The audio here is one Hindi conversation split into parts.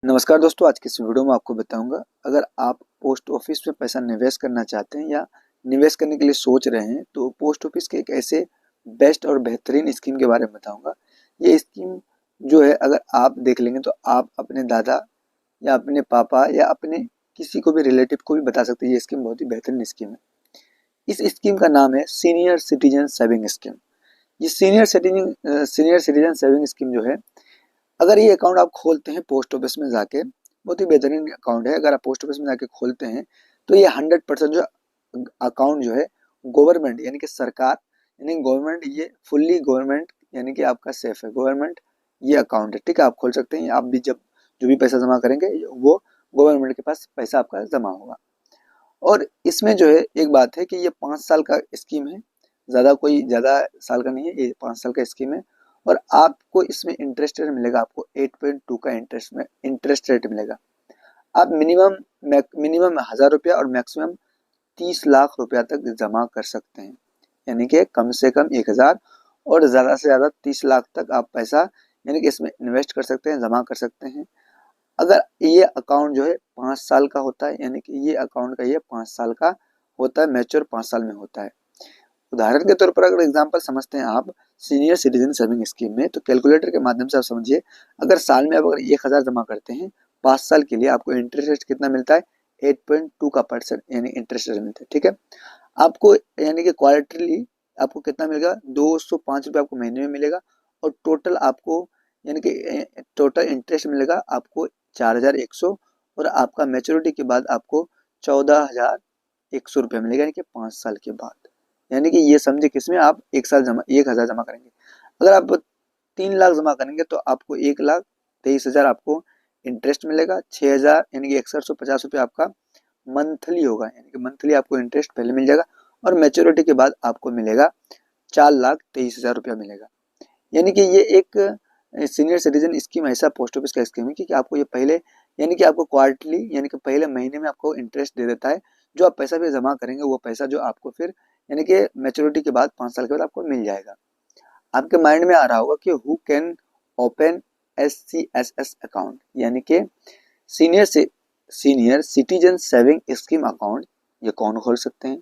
नमस्कार दोस्तों, आज की इस वीडियो में आपको बताऊंगा अगर आप पोस्ट ऑफिस में पैसा निवेश करना चाहते हैं या निवेश करने के लिए सोच रहे हैं तो पोस्ट ऑफिस के एक ऐसे बेस्ट और बेहतरीन स्कीम के बारे में बताऊंगा। ये स्कीम जो है अगर आप देख लेंगे तो आप अपने दादा या अपने पापा या अपने किसी को भी रिलेटिव को भी बता सकते हैं। ये स्कीम बहुत ही बेहतरीन स्कीम है। इस स्कीम का नाम है सीनियर सिटीजन सेविंग स्कीम। ये सीनियर सिटीजन सेविंग स्कीम जो है, अगर ये अकाउंट आप खोलते हैं पोस्ट ऑफिस में जाके, बहुत ही बेहतरीन अकाउंट है। अगर आप पोस्ट ऑफिस में जाके खोलते हैं तो ये 100% जो अकाउंट जो है गवर्नमेंट यानी कि सरकार यानी गवर्नमेंट, ये फुल्ली गवर्नमेंट यानी कि आपका सेफ है। गवर्नमेंट ये अकाउंट है, ठीक है, आप खोल सकते हैं। आप भी जब जो भी पैसा जमा करेंगे वो गवर्नमेंट के पास पैसा आपका जमा होगा। और इसमें जो है एक बात है कि ये 5 साल का स्कीम है, ज़्यादा साल का नहीं है, ये 5 साल का स्कीम है। और आपको इसमें इंटरेस्ट रेट मिलेगा, आपको 8.2 का इंटरेस्ट रेट मिलेगा। आप मिनिमम 1000 रुपया और मैक्सिमम 30 लाख रुपया तक जमा कर सकते हैं, यानी कि कम से कम 1000 और ज़्यादा से ज़्यादा 30 लाख तक आप पैसा यानी कि इसमें इन्वेस्ट कर सकते हैं, जमा कर सकते हैं। अगर ये अकाउंट जो है 5 साल का होता है, यानी कि ये अकाउंट का ये 5 साल का होता है, मैच्योर 5 साल में होता है। उदाहरण के तौर पर अगर एग्जांपल समझते हैं आप सीनियर सिटीजन सेविंग स्कीम में, तो कैलकुलेटर के माध्यम से आप समझिए। अगर साल में आप अगर 1000 जमा करते हैं 5 साल के लिए, आपको इंटरेस्ट रेट कितना मिलता है? 8.2 का परसेंट यानी इंटरेस्ट रेट मिलता है, ठीक है। आपको यानी कि क्वार्टरली आपको कितना मिलेगा? 205 रुपये आपको महीने में मिलेगा। और टोटल आपको यानी कि टोटल इंटरेस्ट मिलेगा आपको 4100। और आपका मैच्योरिटी के बाद आपको 14100 रुपया मिलेगा, यानी कि 5 साल के बाद। यानी कि ये समझे किसमें आप 1000 जमा करेंगे। अगर आप 3 लाख जमा करेंगे तो आपको 1,23,000 आपको इंटरेस्ट मिलेगा। 6000 यानी कि 6150 रुपये आपका मंथली होगा, यानी कि मंथली आपको इंटरेस्ट पहले मिल जाएगा। और मैच्योरिटी के बाद आपको मिलेगा 4,23,000 रुपया मिलेगा। यानी कि ये एक सीनियर सिटीजन स्कीम ऐसा पोस्ट ऑफिस का स्कीम है कि आपको ये पहले यानी कि आपको क्वार्टरली यानी कि पहले महीने में आपको इंटरेस्ट दे देता है। जो आप पैसा भी जमा करेंगे वो पैसा जो आपको फिर यानी कि मैच्योरिटी के बाद 5 साल के बाद आपको मिल जाएगा। आपके माइंड में आ रहा होगा कि who can open SCSS account, यानी कि सीनियर से senior citizen saving scheme account, ये कौन खोल सकते हैं?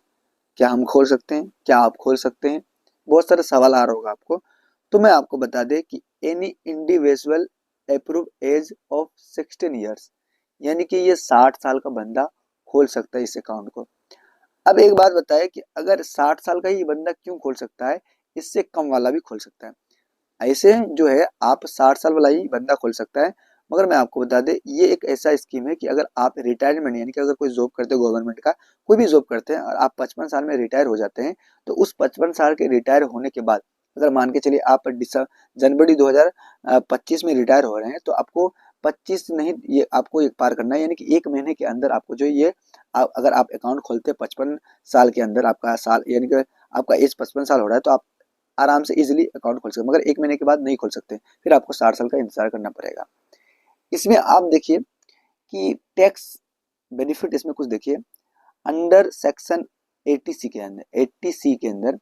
क्या हम खोल सकते हैं? क्या आप खोल सकते हैं? बहुत सारे सवाल आ रहा होगा आपको। तो मैं आपको बता दें कि any individual approve age of 16 years, यानी कि ये 60 साल का बंदा खोल सकता है इस अकाउंट को। अब एक बात बताएं कि अगर 60 साल का ही बंदा क्यों खोल सकता है, इससे कम वाला भी खोल सकता है। ऐसे जो है आप 60 साल वाला ही बंदा खोल सकता है। मगर मैं आपको बता दें ये एक ऐसा स्कीम है कि अगर आप रिटायरमेंट यानी कि अगर कोई जॉब करते हो गवर्नमेंट का, कोई भी जॉब करते हैं और आप 55 साल में रिटायर हो जाते हैं, तो उस 55 साल के रिटायर होने के बाद अगर मान के चलिए आप जनवरी 2025 में रिटायर हो रहे हैं, तो आपको 25 नहीं, ये आपको एक पार करना है, यानी कि 1 महीने के अंदर आपको जो ये अगर आप अकाउंट खोलते हैं 55 साल के अंदर, आपका साल यानी कि आपका एज 55 साल हो रहा है, तो आप आराम से इजीली अकाउंट खोल सकते हैं। मगर 1 महीने के बाद नहीं खोल सकते, फिर आपको 60 साल का इंतजार करना पड़ेगा। इसमें आप देखिए कि टैक्स बेनिफिट इसमें कुछ देखिए अंडर सेक्शन 80 के अंदर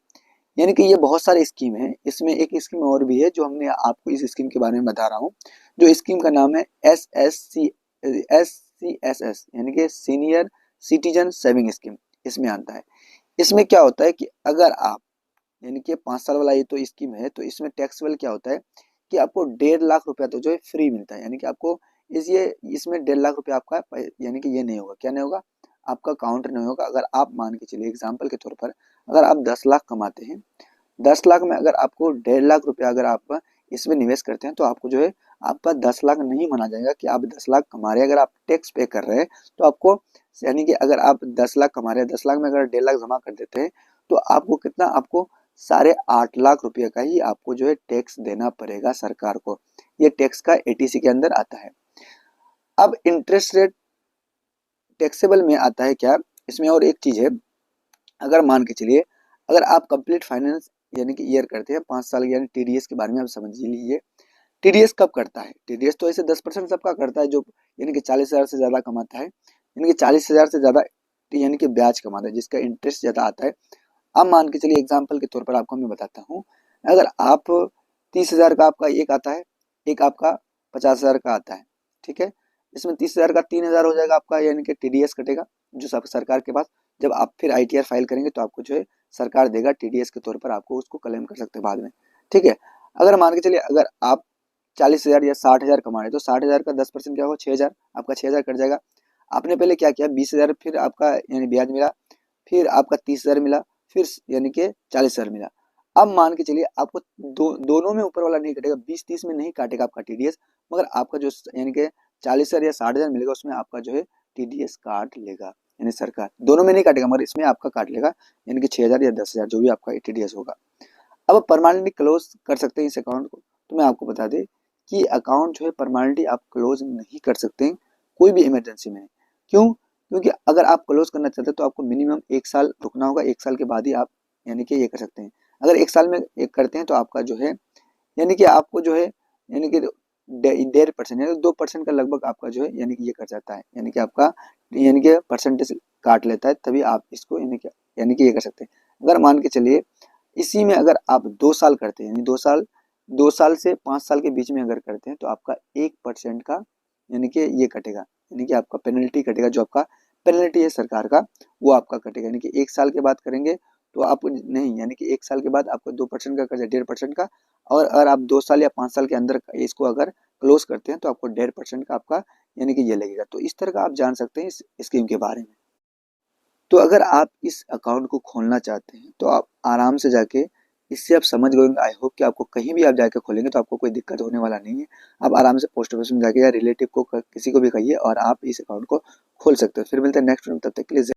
यानी कि ये बहुत सारे स्कीम है। इसमें एक स्कीम और भी है जो हमने आपको इस स्कीम के बारे में बता रहा हूँ। जो स्कीम का नाम है SCSS यानी कि सीनियर सिटीजन सेविंग स्कीम, इसमें आता है। इसमें क्या होता है कि अगर आप यानी कि 5 साल वाला ये तो स्कीम है, तो इसमें टैक्सेबल क्या होता है कि आपको 1.5 लाख रुपया तो जो है फ्री मिलता है। यानी कि आपको ये इसमें 1.5 लाख रुपया आपका यानी कि ये नहीं होगा, क्या नहीं होगा, आपका काउंट नहीं होगा। अगर आप मान के चलिए एग्जाम्पल के तौर पर, अगर आप 10 लाख कमाते हैं, 10 लाख में अगर आपको 1.5 लाख रुपया अगर आप इसमें निवेश करते हैं, तो आपको जो है आपका 10 लाख नहीं माना जाएगा कि आप 10 लाख कमा रहे हैं। अगर आप टैक्स पे कर रहे हैं तो आपको यानी कि अगर आप 10 लाख कमा रहे हैं, 10 लाख में अगर 1.5 लाख जमा कर देते हैं, तो आपको कितना, आपको 8.5 लाख रुपये का ही आपको जो है टैक्स देना पड़ेगा सरकार को। ये टैक्स का ATC के अंदर आता है। अब इंटरेस्ट रेट टैक्सेबल में आता है क्या, इसमें और एक चीज है। अगर मान के चलिए अगर आप कंप्लीट फाइनेंस यानी कि ईयर करते हैं 5 साल यानी TDS के बारे में आप समझ लीजिए। TDS कब करता है? TDS तो ऐसे 10% सबका करता है जो यानी कि 40,000 से ज्यादा कमाता है, यानी कि 40,000 से ज्यादा यानी कि ब्याज कमाता है, जिसका इंटरेस्ट ज्यादा आता है। अब मान के चलिए एग्जाम्पल के तौर पर आपको मैं बताता हूँ। अगर आप 30,000 का आपका एक आता है, एक आपका 50,000 का आता है, ठीक है। इसमें 30,000 का 3,000 हो जाएगा आपका, यानी कि टीडीएस कटेगा जो सब सरकार के पास। जब आप फिर आईटीआर फाइल करेंगे तो आपको जो है सरकार देगा टीडीएस के तौर पर, आपको उसको क्लेम कर सकते हैं बाद में। ठीक है, अगर मान के चलिए अगर आप 40,000 या 60,000 कमा रहे तो 60,000 का 10% क्या होगा, 6,000, आपका 6,000 कट जाएगा। आपने पहले क्या किया, 20,000 फिर आपका यानी ब्याज मिला, फिर आपका 30,000 मिला, फिर यानी कि 40,000 मिला। अब मान के चलिए आपको दोनों में ऊपर वाला नहीं कटेगा, 20-30 में नहीं काटेगा आपका टीडीएस, मगर आपका जो यानी कि 40,000 या 60,000 मिलेगा उसमें आपका जो है टीडीएस काट लेगा, यानी सरकार दोनों में नहीं काटेगा मगर इसमें आपका काट लेगा, यानी कि 6,000 या 10,000 जो भी आपका टीडीएस होगा। अब परमानेंटली क्लोज कर सकते हैं इस अकाउंट को। तो मैं आपको बता दें कि अकाउंट जो है परमानेंटली आप क्लोज नहीं कर सकते हैं कोई भी इमरजेंसी में। क्यों? क्योंकि अगर आप क्लोज करना चाहते हैं तो आपको मिनिमम 1 साल रुकना होगा, 1 साल के बाद ही आप यानी कि ये कर सकते हैं। अगर 1 साल में एक करते हैं तो आपका जो है यानी कि आपको जो है यानी कि 1.5% यानी 2% का लगभग आपका जो है यानी कि ये कर जाता है, यानी कि आपका यानी कि परसेंटेज काट लेता है, तभी आप इसको यानी कि ये कर सकते हैं। अगर मान के चलिए इसी में अगर आप 2 साल करते हैं, यानी 2 साल से 5 साल के बीच में अगर करते हैं तो आपका 1% का यानी कि ये कटेगा, यानी कि आपका पेनल्टी कटेगा, जो आपका पेनल्टी है सरकार का वो आपका कटेगा। यानी कि 1 साल के बाद करेंगे तो आप नहीं, यानी कि 1 साल के बाद आपको 2% का कट जाए, 1.5% का। और अगर आप 2 साल या 5 साल के अंदर इसको अगर क्लोज करते हैं तो आपको 1.5% का आपका यानी कि ये लगेगा। तो इस तरह का आप जान सकते हैं इस स्कीम के बारे में। तो अगर आप इस अकाउंट को खोलना चाहते हैं तो आप आराम से जाके इससे आप समझ गए होंगे। आई होप कि आपको कहीं भी आप जाके खोलेंगे तो आपको कोई दिक्कत होने वाला नहीं है। आप आराम से पोस्ट ऑफिस में जाके या रिलेटिव को किसी को भी कहिए और आप इस अकाउंट को खोल सकते हो। फिर मिलते हैं नेक्स्ट वीडियो में, तब तक के लिए।